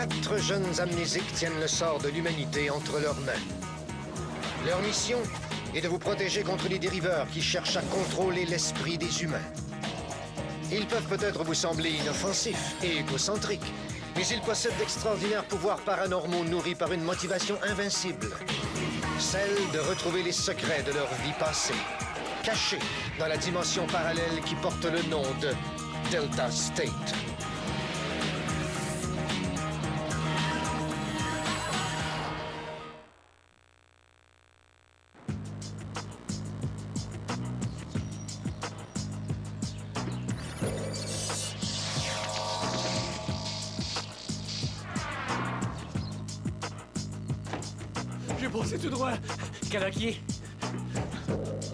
4 jeunes amnésiques tiennent le sort de l'humanité entre leurs mains. Leur mission est de vous protéger contre les dériveurs qui cherchent à contrôler l'esprit des humains. Ils peuvent peut-être vous sembler inoffensifs et égocentriques, mais ils possèdent d'extraordinaires pouvoirs paranormaux nourris par une motivation invincible. Celle de retrouver les secrets de leur vie passée, cachés dans la dimension parallèle qui porte le nom de Delta State. J'ai passé tout droit. Quelle heure qu'il est?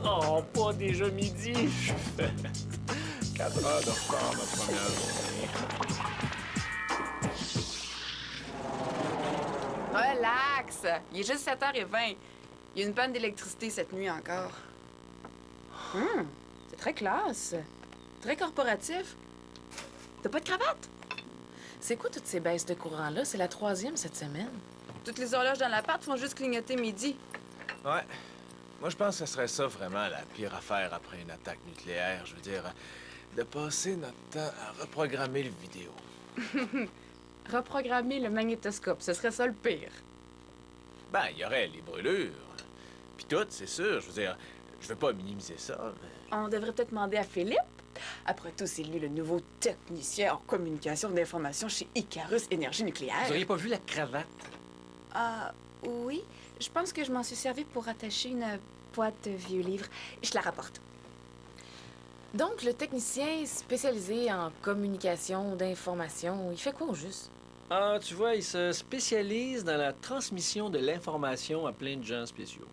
Oh, pas déjà midi. Je fais 4 heures de retard ma première journée. Relax! Il est juste 7h20. Il y a une panne d'électricité cette nuit encore. C'est très classe. Très corporatif. T'as pas de cravate? C'est quoi toutes ces baisses de courant-là? C'est la 3e cette semaine. Toutes les horloges dans l'appart font juste clignoter midi. Ouais. Moi, je pense que ce serait ça vraiment la pire affaire après une attaque nucléaire. Je veux dire, de passer notre temps à reprogrammer le vidéo. Reprogrammer le magnétoscope, ce serait ça le pire. Ben, il y aurait les brûlures. Puis tout, c'est sûr. Je veux dire, je veux pas minimiser ça, mais... On devrait peut-être demander à Philippe. Après tout, c'est lui le nouveau technicien en communication d'information chez Icarus Énergie Nucléaire. Vous auriez pas vu la cravate? Ah, oui. Je pense que je m'en suis servi pour attacher une boîte de vieux livres. Je te la rapporte. Donc, le technicien spécialisé en communication d'information, il fait quoi au juste? Ah, tu vois, il se spécialise dans la transmission de l'information à plein de gens spéciaux.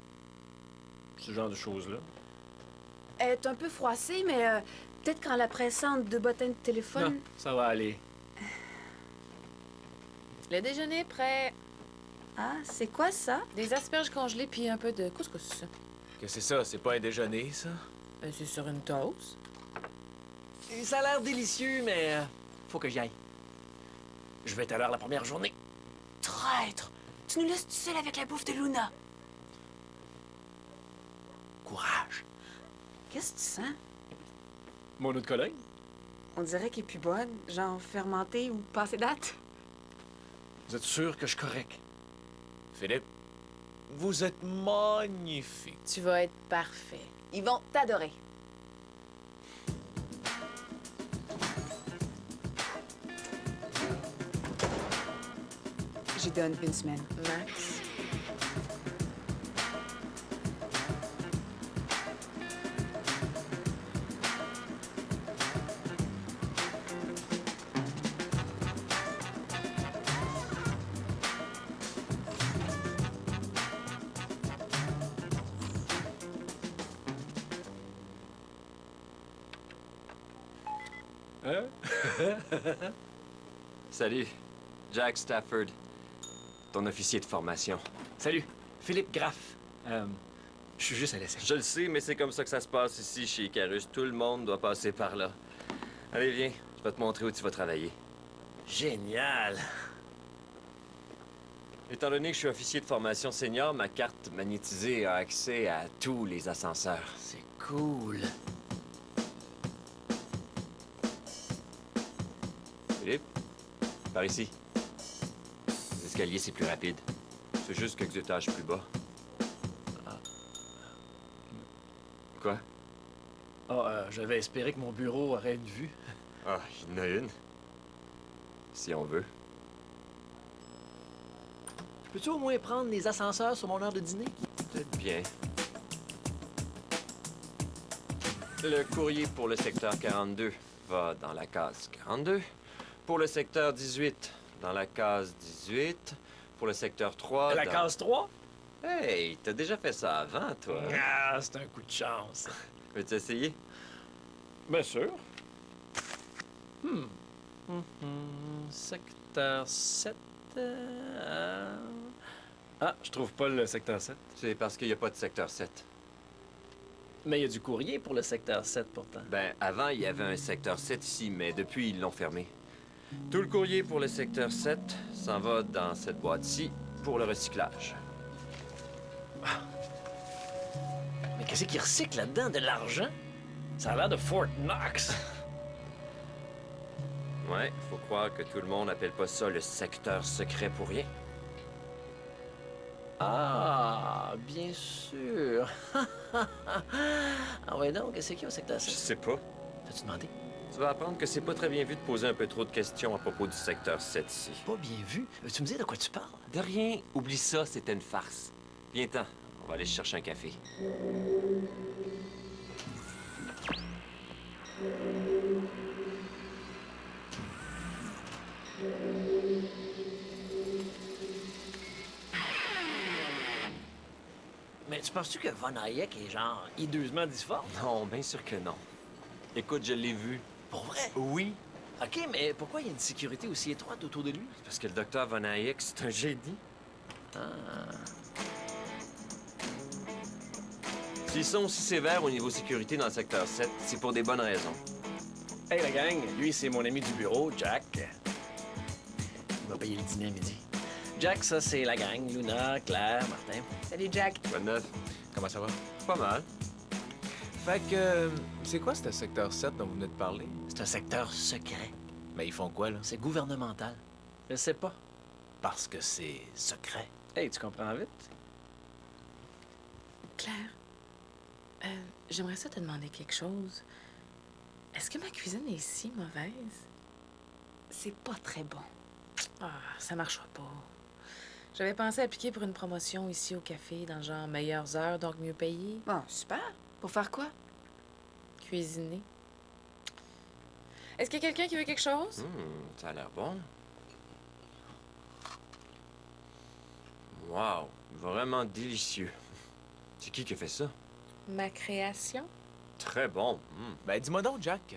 Ce genre de choses-là. Elle est un peu froissée, mais peut-être qu'en la pressant de 2 bottins de téléphone... Non, ça va aller. Le déjeuner est prêt. Ah, c'est quoi ça? Des asperges congelées puis un peu de couscous. Qu'est-ce que c'est ça? C'est pas un déjeuner, ça? C'est sur une toast. Et ça a l'air délicieux, mais faut que j'y aille. Je vais être à l'heure la première journée. Traître! Tu nous laisses tout seul avec la bouffe de Luna. Courage. Qu'est-ce que tu sens? Mon eau de Cologne? On dirait qu'elle est plus bonne, genre fermentée ou passée date. Vous êtes sûr que je suis correct? Philippe, vous êtes magnifique. Tu vas être parfait. Ils vont t'adorer. J'y donne une semaine. Max. Hein? Salut, Jack Stafford, ton officier de formation. Salut, Philippe Graff. Je suis juste à l'essai. Je le sais, mais c'est comme ça que ça se passe ici chez Icarus. Tout le monde doit passer par là. Allez, viens, je vais te montrer où tu vas travailler. Génial! Étant donné que je suis officier de formation senior, ma carte magnétisée a accès à tous les ascenseurs. C'est cool. Philippe, par ici. L'escalier, c'est plus rapide. C'est juste quelques étages plus bas. Ah. Quoi? J'avais espéré que mon bureau aurait une vue. Ah, il y en a une. Si on veut. Peux-tu au moins prendre les ascenseurs sur mon heure de dîner? Peut-être bien. Le courrier pour le secteur 42 va dans la case 42. Pour le secteur 18, dans la case 18. Pour le secteur 3... La case 3? Hey, t'as déjà fait ça avant, toi. Ah, c'est un coup de chance. Veux-tu essayer? Bien sûr. Secteur 7... Ah, je trouve pas le secteur 7. C'est parce qu'il n'y a pas de secteur 7. Mais il y a du courrier pour le secteur 7, pourtant. Ben, avant, il y avait un secteur 7 ici, mais depuis, ils l'ont fermé. Tout le courrier pour le secteur 7 s'en va dans cette boîte-ci pour le recyclage. Mais qu'est-ce qu'ils recyclent là-dedans? De l'argent? Ça a l'air de Fort Knox. Ouais, faut croire que tout le monde appelle pas ça le secteur secret pour rien. Ah, bien sûr. Ah ouais donc, qu'est-ce qu'il y a au secteur Je 7? sais pas. T'as-tu demandé? Tu vas apprendre que c'est pas très bien vu de poser un peu trop de questions à propos du secteur 7 ici. Pas bien vu. Veux-tu me dire de quoi tu parles? De rien, oublie ça, c'était une farce. Viens-t'en, on va aller chercher un café. Mais tu penses-tu que Von Hayek est genre hideusement difforme? Non, bien sûr que non. Écoute, je l'ai vu. Pour vrai? Oui, OK, mais pourquoi il y a une sécurité aussi étroite autour de lui? parce que le docteur Von Hayek, c'est un génie. S'ils sont aussi sévères au niveau sécurité dans le secteur 7, c'est pour des bonnes raisons. Hey la gang, lui c'est mon ami du bureau, Jack. Il m'a payé le dîner à midi. Jack, ça c'est la gang, Luna, Claire, Martin. Salut, Jack. Quoi de neuf? Comment ça va? Pas mal. Fait que, c'est quoi ce secteur 7 dont vous venez de parler? C'est un secteur secret. Mais ils font quoi, là? C'est gouvernemental. Je sais pas. Parce que c'est secret. Hey, tu comprends vite? Claire, j'aimerais ça te demander quelque chose. Est-ce que ma cuisine est si mauvaise? C'est pas très bon. Ah, ça marchera pas. J'avais pensé appliquer pour une promotion ici au café, dans le genre meilleures heures, donc mieux payé. Bon, super. Pour faire quoi? Cuisiner. Est-ce qu'il y a quelqu'un qui veut quelque chose? Ça a l'air bon. Wow, vraiment délicieux. C'est qui a fait ça? Ma création? Très bon. Ben, dis-moi donc, Jack.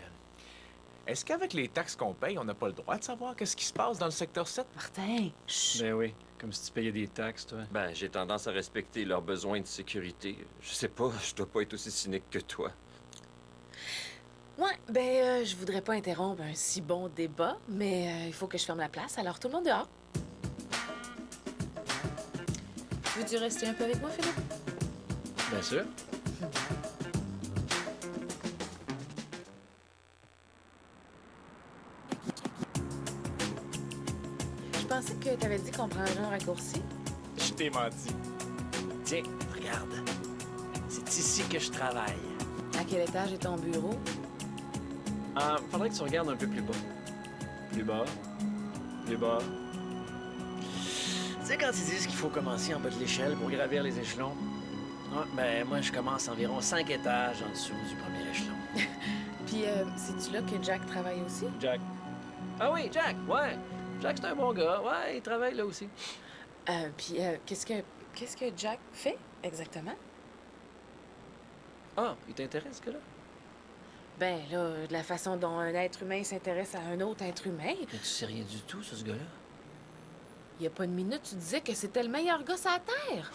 Est-ce qu'avec les taxes qu'on paye, on n'a pas le droit de savoir qu'est-ce qui se passe dans le secteur 7? Martin, chut. Ben oui, comme si tu payais des taxes, toi. Ben, j'ai tendance à respecter leurs besoins de sécurité. Je sais pas, je dois pas être aussi cynique que toi. Ouais, ben, je voudrais pas interrompre un si bon débat, mais il faut que je ferme la place, alors tout le monde dehors. Veux-tu rester un peu avec moi, Philippe? Bien sûr. Je pensais que t'avais dit qu'on prendrait un raccourci. Je t'ai menti. Tiens, regarde. C'est ici que je travaille. À quel étage est ton bureau? Ah, faudrait que tu regardes un peu plus bas. Plus bas. Plus bas. Tu sais, quand ils disent qu'il faut commencer en bas de l'échelle pour gravir les échelons? Ah, ben, moi, je commence environ 5 étages en dessous du premier échelon. Puis, c'est-tu là que Jack travaille aussi? Jack. Ah oui, Jack, ouais. Jack, c'est un bon gars. Ouais, il travaille là aussi. Puis, qu'est-ce que Jack fait exactement? Ah, il t'intéresse, ce gars-là? Ben, là, de la façon dont un être humain s'intéresse à un autre être humain, Mais tu sais rien du tout, sur ce gars-là. il y a pas une minute, tu disais que c'était le meilleur gars sur la Terre.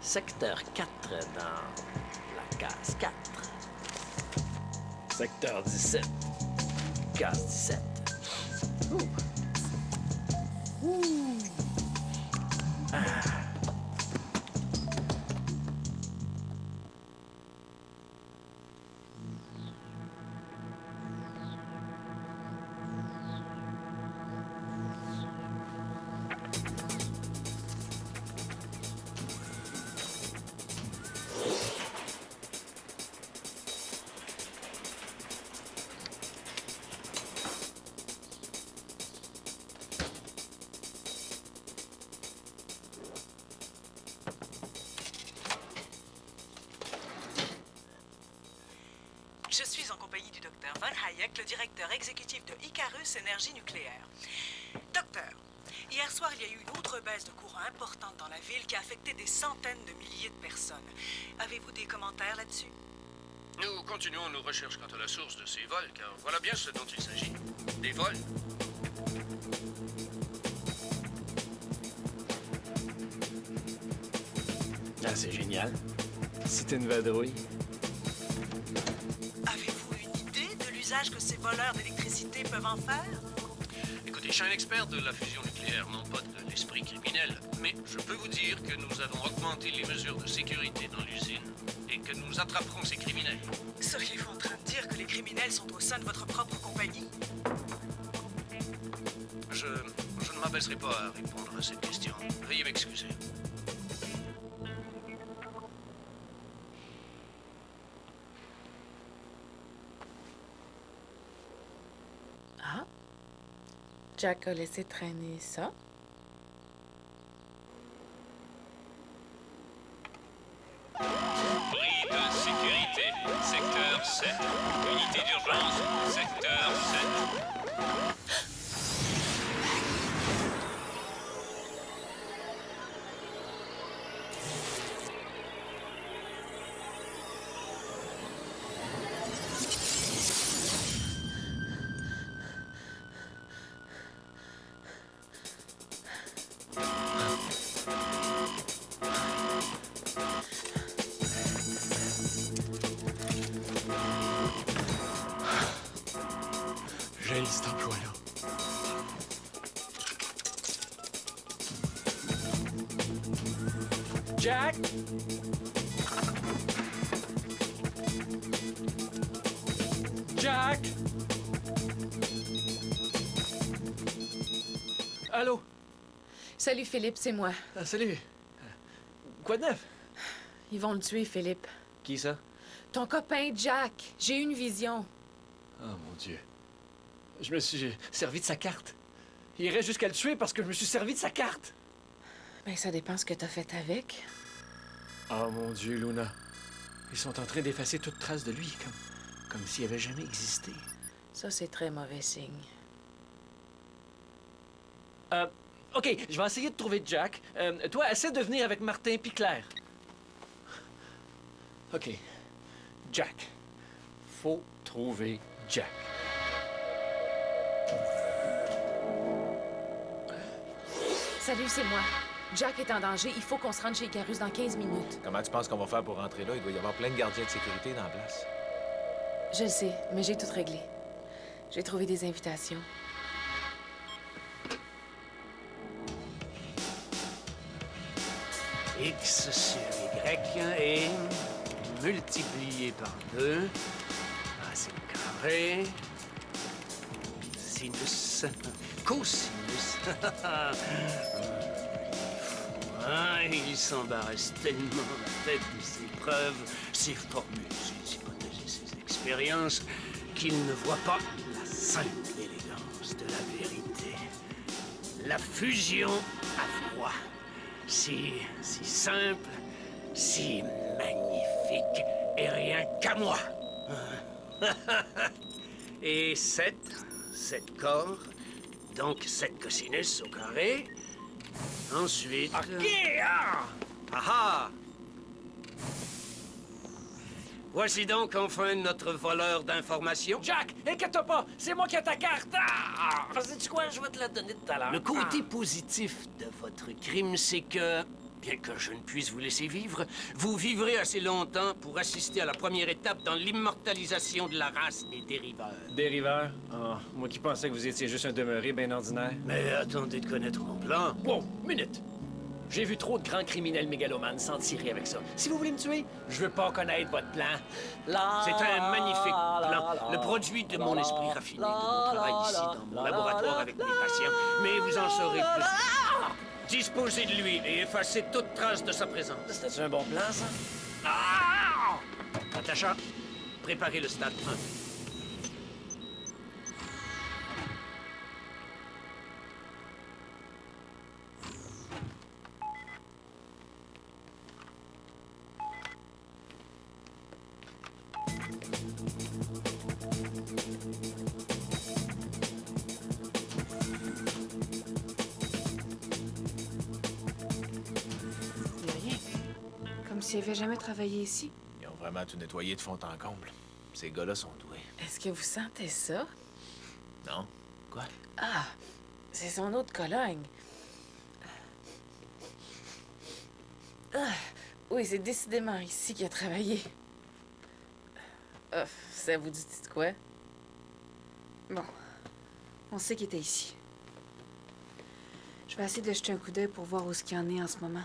Secteur 4 dans la case 4. Secteur 17. Case 17. Ouh. Ouh. Ah. Je suis en compagnie du docteur Von Hayek, le directeur exécutif de Icarus Énergie Nucléaire. Docteur, hier soir, il y a eu une autre baisse de courant importante dans la ville qui a affecté des centaines de milliers de personnes. Avez-vous des commentaires là-dessus? Nous continuons nos recherches quant à la source de ces vols, car voilà bien ce dont il s'agit. Des vols. Ah, c'est génial. C'est une vadrouille. Avez-vous une idée de l'usage que ces voleurs d'électricité peuvent en faire? Écoutez, je suis un expert de la fusion nucléaire, non pas de l'esprit criminel, mais je peux vous dire que nous avons augmenté les mesures de sécurité dans l'usine et que nous attraperons ces criminels. Seriez-vous en train de dire que les criminels sont au sein de votre propre compagnie? Je ne m'abaisserai pas à répondre à cette question. Veuillez m'excuser. Ah? Jack a laissé traîner ça. Bris de sécurité, secteur 7. Unité d'urgence, secteur 7. J'ai cet emploi-là. Jack! Jack! Allô? Salut, Philippe, c'est moi. Ah, salut. Quoi de neuf? Ils vont le tuer, Philippe. Qui ça? Ton copain, Jack. J'ai eu une vision. Oh, mon Dieu. Je me suis servi de sa carte. Il irait jusqu'à le tuer parce que je me suis servi de sa carte. Ben, ça dépend ce que t'as fait avec. Oh, mon Dieu, Luna. Ils sont en train d'effacer toute trace de lui, comme s'il avait jamais existé. Ça, c'est très mauvais signe. OK, je vais essayer de trouver Jack. Toi, essaie de venir avec Martin puis Claire. OK. Jack. Faut trouver Jack. Salut, c'est moi. Jack est en danger. Il faut qu'on se rende chez Icarus dans 15 minutes. Comment tu penses qu'on va faire pour rentrer là? Il doit y avoir plein de gardiens de sécurité dans la place. Je le sais, mais j'ai tout réglé. J'ai trouvé des invitations. X sur Y est multiplié par 2. Racine carrée. Sinus. Cosinus. Ah, il s'embarrasse tellement la tête de ses preuves, ses formules, ses hypothèses et ses expériences qu'il ne voit pas la simple élégance de la vérité. La fusion à froid. Si simple, si magnifique, et rien qu'à moi. Et 7 corps, donc 7 cosinus au carré. Ensuite... OK! Ah! Voici donc enfin notre voleur d'informations. Jack, inquiète-toi pas, c'est moi qui ai ta carte. Ah! Sais-tu quoi, je vais te la donner tout à l'heure. Le côté positif de votre crime, c'est que, bien que je ne puisse vous laisser vivre, vous vivrez assez longtemps pour assister à la première étape dans l'immortalisation de la race des dériveurs. Dériveur? Ah, moi qui pensais que vous étiez juste un demeuré bien ordinaire. Mais attendez de connaître mon plan. Wow, minute! J'ai vu trop de grands criminels mégalomanes s'en tirer avec ça. Si vous voulez me tuer, je veux pas connaître votre plan. C'est un magnifique plan, le produit de mon esprit raffiné, de mon travail ici dans mon laboratoire avec mes patients. Mais vous en saurez plus. Disposez de lui et effacez toute trace de sa présence. C'était un bon plan, ça? Natacha, préparez le stade 1. s'il avait jamais travaillé ici. Ils ont vraiment tout nettoyé de fond en comble. Ces gars-là sont doués. Est-ce que vous sentez ça? Non? Quoi? Ah, c'est son eau de Cologne. Ah, oui, c'est décidément ici qu'il a travaillé. Ça vous dit de quoi? Bon, on sait qu'il était ici. Je vais essayer de jeter un coup d'œil pour voir où ce qu'il y en est en ce moment.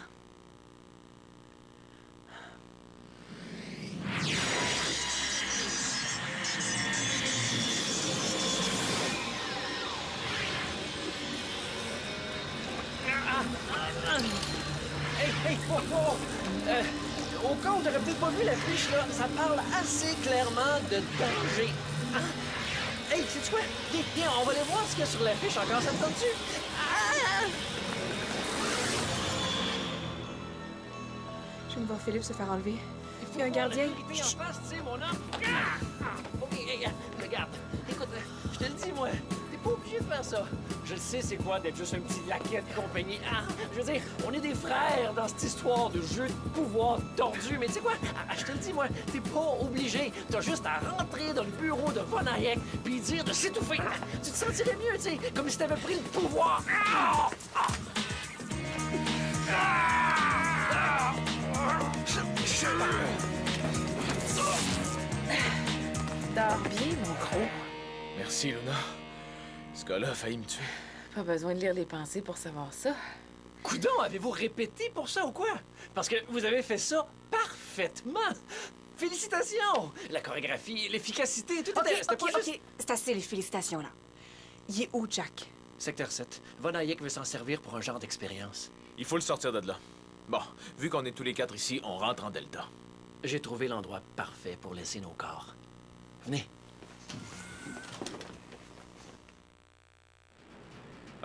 Hey, wow! Au cas où j'aurais peut-être pas vu l'affiche, là, ça parle assez clairement de danger. Hein? Hey, sais-tu quoi? Viens, on va aller voir ce qu'il y a sur l'affiche encore, ça te tente-tu? Ah! Je viens de voir Philippe se faire enlever. Il y a un gardien. En face, tu sais, mon homme. OK, hey, regarde. Écoute, je te le dis, moi, t'es pas obligé de faire ça. Je le sais, c'est quoi d'être juste un petit laquais de compagnie. Ah, je veux dire, on est des frères dans cette histoire de jeu de pouvoir tordu. Mais tu sais quoi? Je te le dis, moi, t'es pas obligé. T'as juste à rentrer dans le bureau de Von Hayek puis dire de s'étouffer. Tu te sentirais mieux, tu sais, comme si t'avais pris le pouvoir. Dors bien, mon gros. Merci, Luna. Ce gars-là a failli me tuer. Pas besoin de lire les pensées pour savoir ça. Coudon, avez-vous répété pour ça ou quoi? Parce que vous avez fait ça parfaitement. Félicitations! La chorégraphie, l'efficacité, tout était... C'était pas juste... OK. C'est assez, les félicitations, là. Il est où, Jack? Secteur 7. Von Hayek veut s'en servir pour un genre d'expérience. Il faut le sortir de là. Bon, vu qu'on est tous les 4 ici, on rentre en Delta. J'ai trouvé l'endroit parfait pour laisser nos corps. Venez.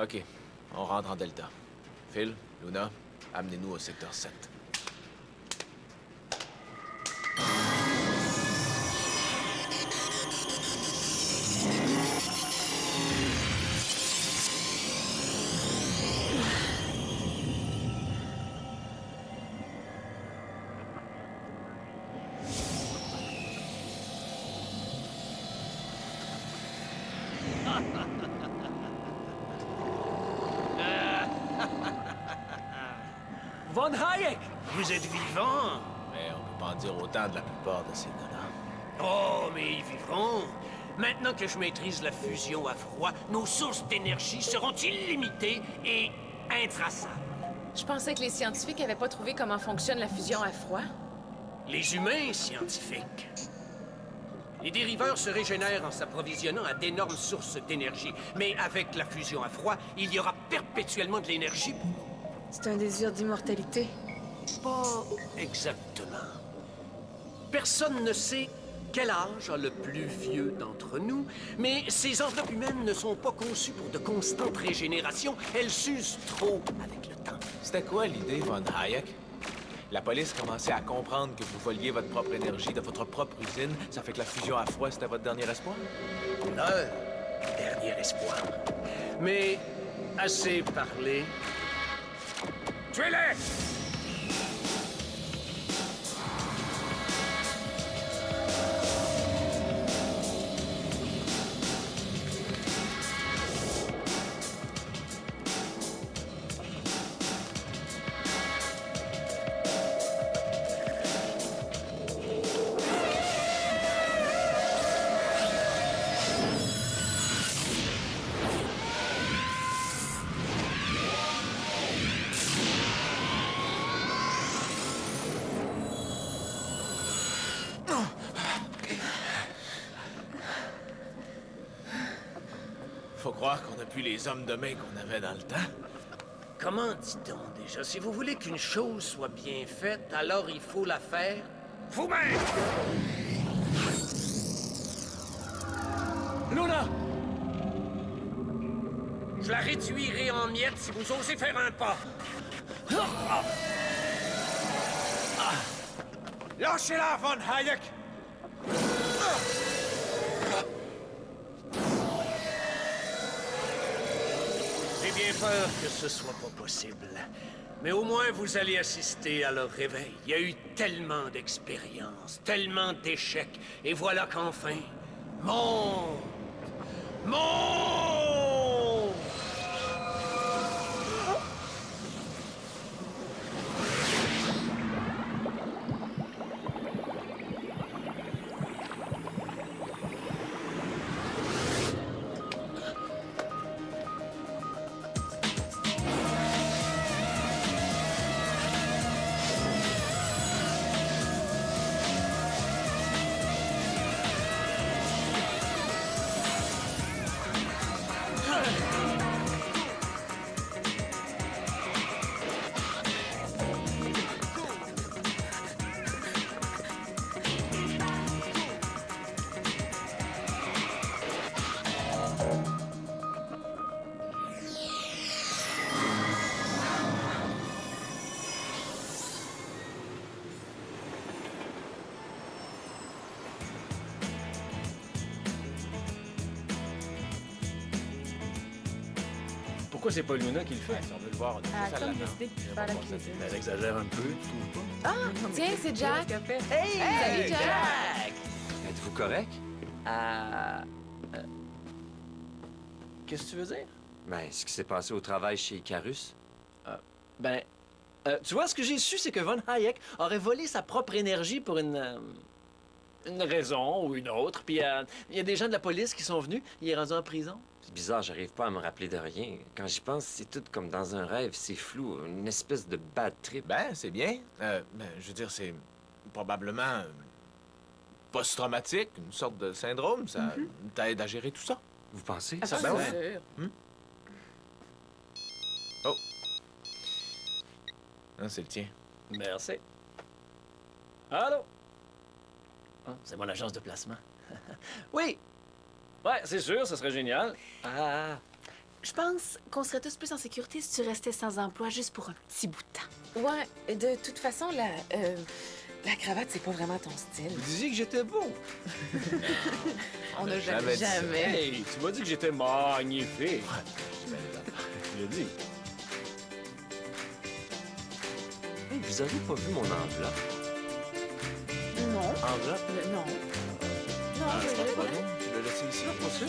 OK, on rentre en Delta. Phil, Luna, amenez-nous au secteur 7. Von Hayek! Vous êtes vivant? Mais on peut pas en dire autant de la plupart de ces gars-là. Oh, mais ils vivront. Maintenant que je maîtrise la fusion à froid, nos sources d'énergie seront illimitées et intraçables. Je pensais que les scientifiques avaient pas trouvé comment fonctionne la fusion à froid. Les humains scientifiques. Les dériveurs se régénèrent en s'approvisionnant à d'énormes sources d'énergie. Mais avec la fusion à froid, il y aura perpétuellement de l'énergie pour nous. C'est un désir d'immortalité. Pas exactement. Personne ne sait quel âge a le plus vieux d'entre nous, mais ces enveloppes humaines ne sont pas conçues pour de constantes régénérations. Elles s'usent trop avec le temps. C'était quoi l'idée, Von Hayek? La police commençait à comprendre que vous voliez votre propre énergie de votre propre usine. Ça fait que la fusion à froid, c'était votre dernier espoir? Leur dernier espoir. Mais assez parlé. Tuez-les! Faut croire qu'on a plus les hommes de main qu'on avait dans le temps. Comment dit-on déjà? Si vous voulez qu'une chose soit bien faite, alors il faut la faire vous-même! Luna! Je la réduirai en miettes si vous osez faire un pas. Lâchez-la, Von Hayek! J'ai bien peur que ce soit pas possible. Mais au moins, vous allez assister à leur réveil. Il y a eu tellement d'expériences, tellement d'échecs. Et voilà qu'enfin, monte! Monte! Pourquoi c'est pas Luna qui le fait? Si on veut le voir, on Elle a ça comme l'attend. décidé de faire la cuisine. Elle exagère un peu, tu trouves pas? Ah, tiens, c'est Jack. Hey, Salut, Jack. Êtes-vous correct? Qu'est-ce que tu veux dire? Ben, ce qui s'est passé au travail chez Icarus. Tu vois, ce que j'ai su, c'est que Von Hayek aurait volé sa propre énergie pour une raison ou une autre. Puis il y a des gens de la police qui sont venus. Il est rendu en prison. C'est bizarre, j'arrive pas à me rappeler de rien. Quand j'y pense, c'est tout comme dans un rêve, c'est flou, une espèce de bad trip. Ben, c'est bien. Je veux dire, c'est probablement post-traumatique, une sorte de syndrome. Ça t'aide à gérer tout ça. Vous pensez? Ah, ben c'est ouais. sûr. Oh. Ah, c'est le tien. Merci. Allô? Ah, c'est mon agence de placement. Oui! Ouais, c'est sûr, ce serait génial. Je pense qu'on serait tous plus en sécurité si tu restais sans emploi juste pour un petit bout de temps. Ouais, de toute façon, la cravate, c'est pas vraiment ton style. Vous disiez que j'étais beau. On n'a jamais jamais. dit Hey, tu m'as dit que j'étais magnifique. Je l'ai dit. Hey, vous avez pas vu mon enveloppe? Non. Enveloppe? Non. Non, Ah, je c'est l'avais pas pas. bon. Tu l'as laissé ici, pas sûr?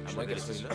À moins qu'elle soit là.